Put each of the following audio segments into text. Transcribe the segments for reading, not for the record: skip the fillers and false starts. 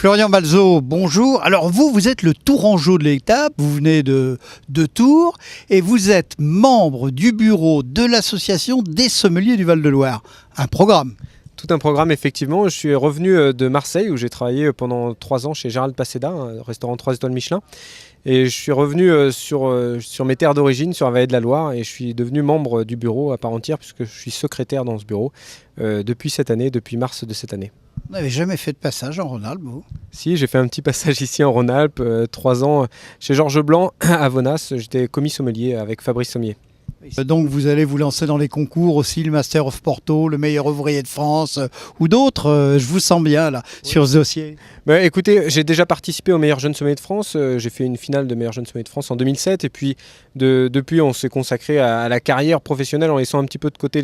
Florian Balzo, bonjour. Alors vous êtes le Tourangeau de l'étape, vous venez de Tours et vous êtes membre du bureau de l'association des sommeliers du Val-de-Loire. Un programme. Tout un programme, effectivement. Je suis revenu de Marseille où j'ai travaillé pendant 3 ans chez Gérald Paseda, un restaurant 3 étoiles Michelin. Et je suis revenu sur mes terres d'origine, sur la vallée de la Loire, et je suis devenu membre du bureau à part entière puisque je suis secrétaire dans ce bureau depuis cette année, depuis mars de cette année. Vous n'avez jamais fait de passage en Rhône-Alpes, vous? Si, j'ai fait un petit passage ici en Rhône-Alpes, 3 ans chez Georges Blanc à Vonas. J'étais commis sommelier avec Fabrice Sommier. Donc vous allez vous lancer dans les concours aussi, le Master of Porto, le meilleur ouvrier de France ou d'autres. Je vous sens bien là sur ce dossier. Écoutez, j'ai déjà participé au meilleur jeune sommelier de France. J'ai fait une finale de meilleur jeune sommelier de France en 2007. Et puis depuis, on s'est consacré à la carrière professionnelle en laissant un petit peu de côté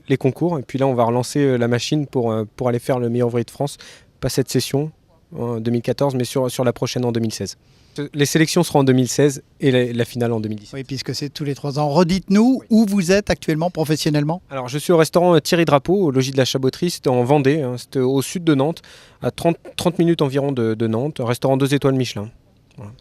les concours. Et puis là, on va relancer la machine pour aller faire le meilleur ouvrier de France. Pas cette session en 2014, mais sur la prochaine en 2016. Les sélections seront en 2016 et la finale en 2017. Oui, puisque c'est tous les 3 ans. Redites-nous où vous êtes actuellement professionnellement. Alors, je suis au restaurant Thierry Drapeau, au logis de la Chaboterie. C'était en Vendée, c'était au sud de Nantes, à 30 minutes environ de Nantes. Un restaurant 2 étoiles Michelin. Voilà.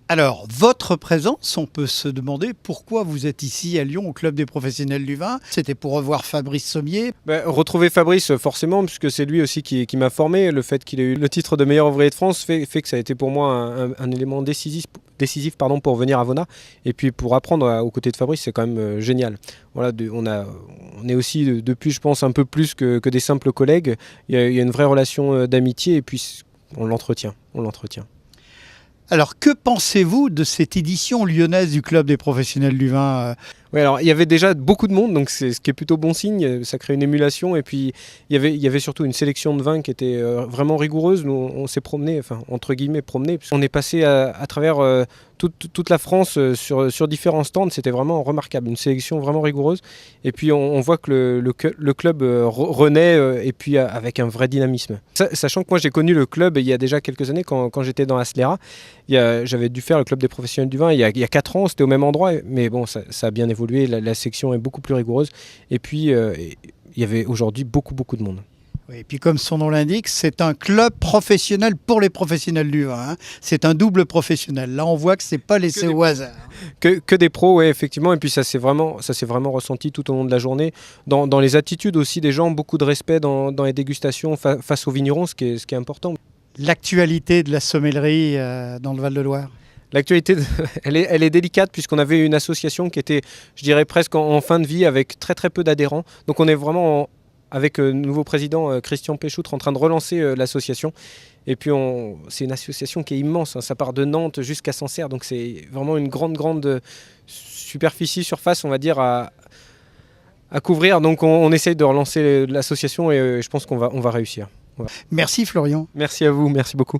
Alors, votre présence, on peut se demander pourquoi vous êtes ici à Lyon au Club des professionnels du vin. C'était pour revoir Fabrice Sommier. Retrouver Fabrice, forcément, puisque c'est lui aussi qui m'a formé. Le fait qu'il ait eu le titre de meilleur ouvrier de France fait que ça a été pour moi un élément décisif pour venir à Vona. Et puis pour apprendre aux côtés de Fabrice, c'est quand même génial. Voilà, on est aussi depuis, je pense, un peu plus que des simples collègues. Il y a une vraie relation d'amitié et puis on l'entretient. Alors, que pensez-vous de cette édition lyonnaise du Club des professionnels du vin? Oui, alors il y avait déjà beaucoup de monde, donc c'est ce qui est plutôt bon signe, ça crée une émulation et puis il y avait surtout une sélection de vins qui était vraiment rigoureuse. Nous on s'est promené, enfin entre guillemets promené, on est passé à travers toute la France sur différents stands, c'était vraiment remarquable, une sélection vraiment rigoureuse et puis on voit que le club renaît et puis avec un vrai dynamisme. Sachant que moi j'ai connu le club il y a déjà quelques années quand j'étais dans Aslera, j'avais dû faire le Club des professionnels du vin il y a 4 ans, c'était au même endroit, mais bon ça a bien évolué. La section est beaucoup plus rigoureuse et puis il y avait aujourd'hui beaucoup de monde. Oui, et puis comme son nom l'indique, c'est un club professionnel pour les professionnels du vin. Hein. C'est un double professionnel. Là, on voit que c'est pas laissé au hasard. Que des pros, oui, effectivement. Et puis ça s'est vraiment ressenti tout au long de la journée. Dans les attitudes aussi des gens, beaucoup de respect dans les dégustations face aux vignerons, ce qui est important. L'actualité de la sommellerie dans le Val-de-Loire. L'actualité, elle est délicate puisqu'on avait une association qui était, je dirais, presque en fin de vie avec très peu d'adhérents. Donc on est vraiment, avec le nouveau président Christian Péchoutre, en train de relancer l'association. Et puis c'est une association qui est immense, hein. Ça part de Nantes jusqu'à Sancerre. Donc c'est vraiment une grande surface, on va dire, à couvrir. Donc on essaye de relancer l'association et je pense qu'on va réussir. Voilà. Merci Florian. Merci à vous, merci beaucoup.